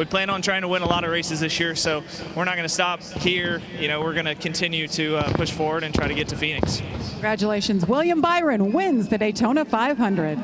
we plan on trying to win a lot of races this year, so we're not going to stop here. We're going to continue to push forward and try to get to Phoenix. Congratulations. William Byron wins the Daytona 500.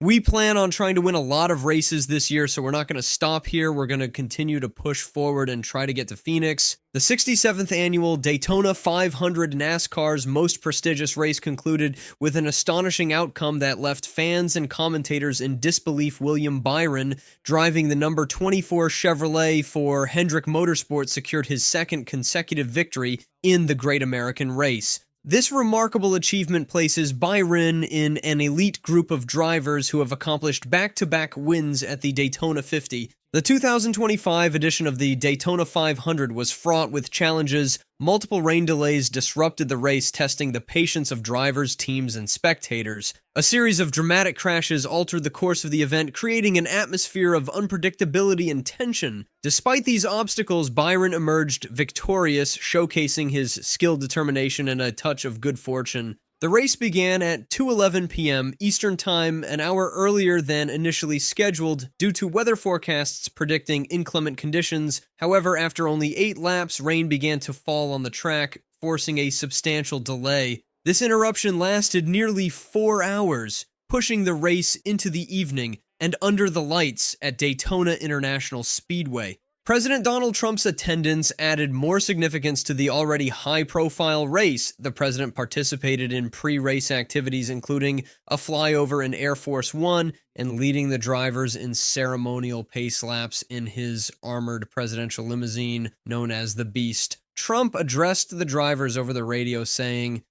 We plan on trying to win a lot of races this year, so we're not going to stop here. We're going to continue to push forward and try to get to Phoenix. The 67th annual Daytona 500, NASCAR's most prestigious race, concluded with an astonishing outcome that left fans and commentators in disbelief. William Byron, driving the number 24 Chevrolet for Hendrick Motorsports, secured his second consecutive victory in the Great American Race. This remarkable achievement places Byron in an elite group of drivers who have accomplished back-to-back wins at the Daytona 50. The 2025 edition of the Daytona 500 was fraught with challenges. Multiple rain delays disrupted the race, testing the patience of drivers, teams, and spectators. A series of dramatic crashes altered the course of the event, creating an atmosphere of unpredictability and tension. Despite these obstacles, Byron emerged victorious, showcasing his skill, determination, and a touch of good fortune. The race began at 2:11 p.m. Eastern Time, an hour earlier than initially scheduled due to weather forecasts predicting inclement conditions. However, after only 8 laps, rain began to fall on the track, forcing a substantial delay. This interruption lasted nearly 4 hours, pushing the race into the evening and under the lights at Daytona International Speedway. President Donald Trump's attendance added more significance to the already high-profile race. The president participated in pre-race activities, including a flyover in Air Force One and leading the drivers in ceremonial pace laps in his armored presidential limousine known as the Beast. Trump addressed the drivers over the radio, saying,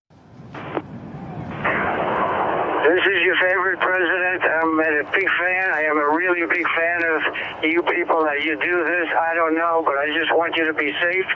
"This is your favorite president. I'm a big fan. I am a really big fan of you people that you do this. I don't know, but I just want you to be safe.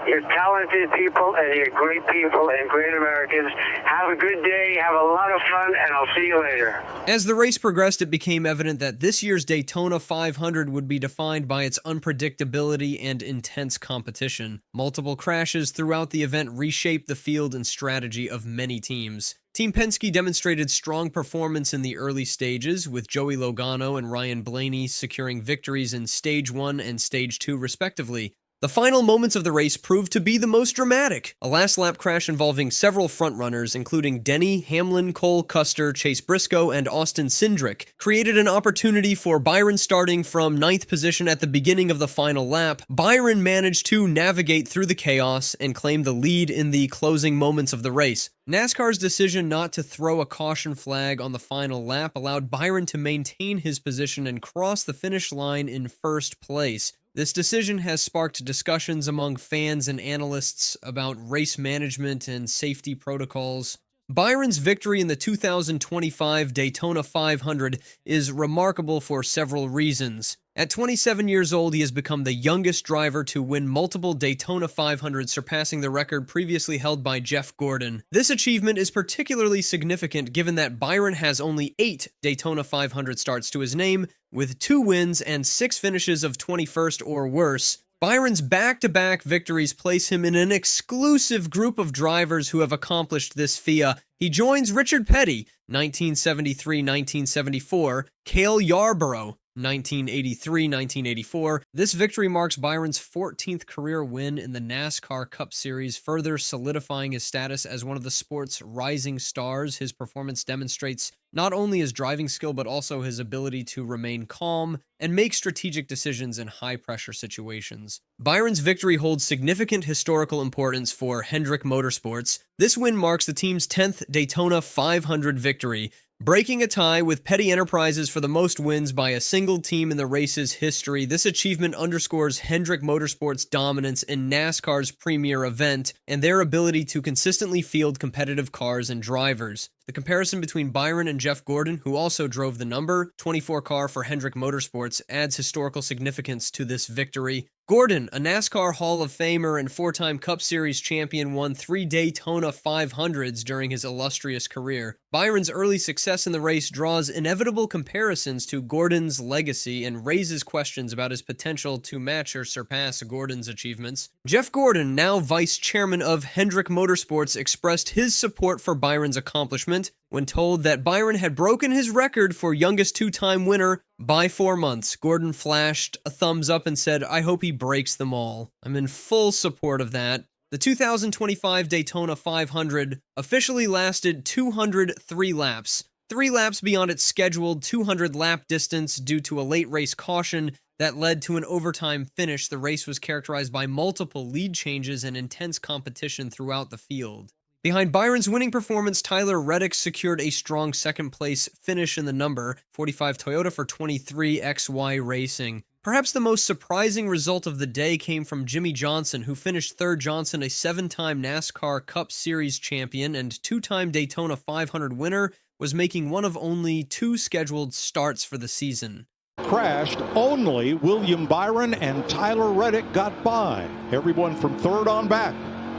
You're talented people, and you're great people and great Americans. Have a good day. Have a lot of fun, and I'll see you later." As the race progressed, it became evident that this year's Daytona 500 would be defined by its unpredictability and intense competition. Multiple crashes throughout the event reshaped the field and strategy of many teams. Team Penske demonstrated strong performance in the early stages, with Joey Logano and Ryan Blaney securing victories in Stage 1 and Stage 2 respectively. The final moments of the race proved to be the most dramatic. A last-lap crash involving several frontrunners, including Denny, Hamlin, Cole Custer, Chase Briscoe, and Austin Cindric, created an opportunity for Byron starting from 9th position at the beginning of the final lap. Byron managed to navigate through the chaos and claim the lead in the closing moments of the race. NASCAR's decision not to throw a caution flag on the final lap allowed Byron to maintain his position and cross the finish line in first place. This decision has sparked discussions among fans and analysts about race management and safety protocols. Byron's victory in the 2025 Daytona 500 is remarkable for several reasons. At 27 years old, he has become the youngest driver to win multiple Daytona 500s, surpassing the record previously held by Jeff Gordon. This achievement is particularly significant given that Byron has only 8 Daytona 500 starts to his name, with 2 wins and 6 finishes of 21st or worse. Byron's back-to-back victories place him in an exclusive group of drivers who have accomplished this feat. He joins Richard Petty, 1973-1974, Cale Yarborough, 1983-1984. This victory marks Byron's 14th career win in the NASCAR Cup Series, further solidifying his status as one of the sport's rising stars. His performance demonstrates not only his driving skill, but also his ability to remain calm and make strategic decisions in high-pressure situations. Byron's victory holds significant historical importance for Hendrick Motorsports. This win marks the team's 10th Daytona 500 victory, breaking a tie with Petty Enterprises for the most wins by a single team in the race's history. This achievement underscores Hendrick Motorsports' dominance in NASCAR's premier event and their ability to consistently field competitive cars and drivers. The comparison between Byron and Jeff Gordon, who also drove the number 24 car for Hendrick Motorsports, adds historical significance to this victory. Gordon, a NASCAR Hall of Famer and 4-time Cup Series champion, won 3 Daytona 500s during his illustrious career. Byron's early success in the race draws inevitable comparisons to Gordon's legacy and raises questions about his potential to match or surpass Gordon's achievements. Jeff Gordon, now vice chairman of Hendrick Motorsports, expressed his support for Byron's accomplishments. amusement when told that Byron had broken his record for youngest two-time winner by 4 months. Gordon flashed a thumbs up and said, "I hope he breaks them all." I'm in full support of that. The 2025 Daytona 500 officially lasted 203 laps. 3 laps beyond its scheduled 200-lap distance due to a late race caution that led to an overtime finish. The race was characterized by multiple lead changes and intense competition throughout the field. Behind Byron's winning performance, Tyler Reddick secured a strong second-place finish in the number 45 Toyota for 23XY Racing. Perhaps the most surprising result of the day came from Jimmy Johnson, who finished third. Johnson, a 7-time NASCAR Cup Series champion and 2-time Daytona 500 winner, was making one of only 2 scheduled starts for the season. Crashed, only William Byron and Tyler Reddick got by. Everyone from third on back.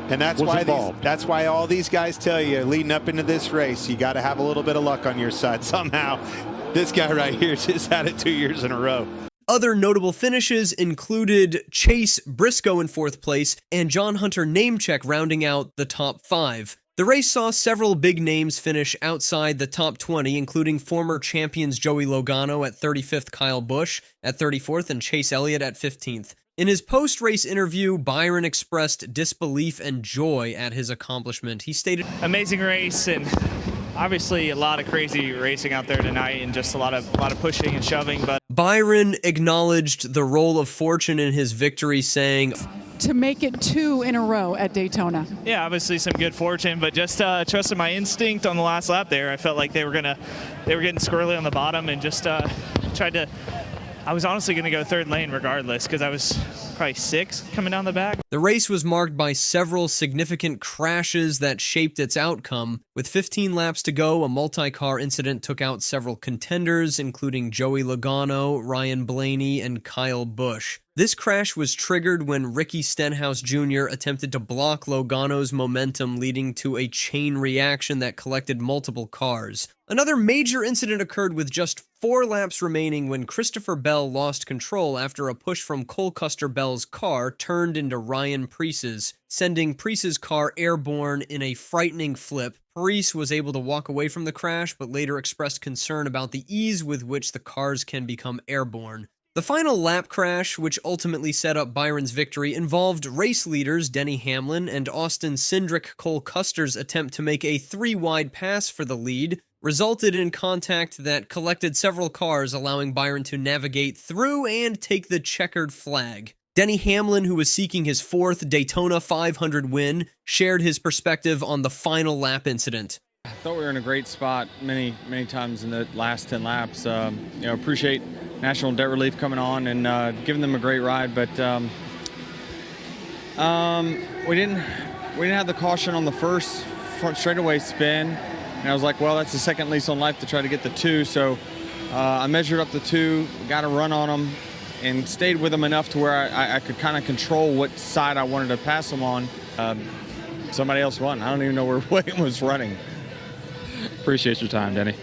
And that's why all these guys tell you leading up into this race, you got to have a little bit of luck on your side. Somehow, this guy right here just had it 2 years in a row. Other notable finishes included Chase Briscoe in 4th place and John Hunter Namecheck rounding out the top 5. The race saw several big names finish outside the top 20, including former champions Joey Logano at 35th, Kyle Busch at 34th, and Chase Elliott at 15th. In his post-race interview, Byron expressed disbelief and joy at his accomplishment. He stated, "Amazing race, and obviously a lot of crazy racing out there tonight, and just a lot of pushing and shoving." But Byron acknowledged the role of fortune in his victory, saying, To make it 2 in a row at Daytona. yeah, obviously some good fortune, but just trusted my instinct on the last lap there. I felt like they were getting squirrely on the bottom, and just tried to. I was honestly going to go third lane regardless, because I was probably 6 coming down the back. The race was marked by several significant crashes that shaped its outcome. With 15 laps to go, a multi-car incident took out several contenders, including Joey Logano, Ryan Blaney, and Kyle Busch. This crash was triggered when Ricky Stenhouse Jr. attempted to block Logano's momentum, leading to a chain reaction that collected multiple cars. Another major incident occurred with just 4 laps remaining when Christopher Bell lost control after a push from Cole Custer Bell's car turned into Ryan Preece's, sending Preece's car airborne in a frightening flip. Preece was able to walk away from the crash, but later expressed concern about the ease with which the cars can become airborne. The final lap crash, which ultimately set up Byron's victory, involved race leaders Denny Hamlin and Austin Cindric Cole Custer's attempt to make a 3-wide pass for the lead, resulted in contact that collected several cars, allowing Byron to navigate through and take the checkered flag. Denny Hamlin, who was seeking his 4th Daytona 500 win, shared his perspective on the final lap incident. I thought we were in a great spot many times in the last 10 laps. Appreciate National Debt Relief coming on and giving them a great ride, but we didn't have the caution on the first straightaway spin, and I was like, well, that's the second lease on life to try to get the 2. So I measured up the 2, got a run on them, and stayed with them enough to where I could kind of control what side I wanted to pass them on. Somebody else won. I don't even know where William was running. Appreciate your time, Denny.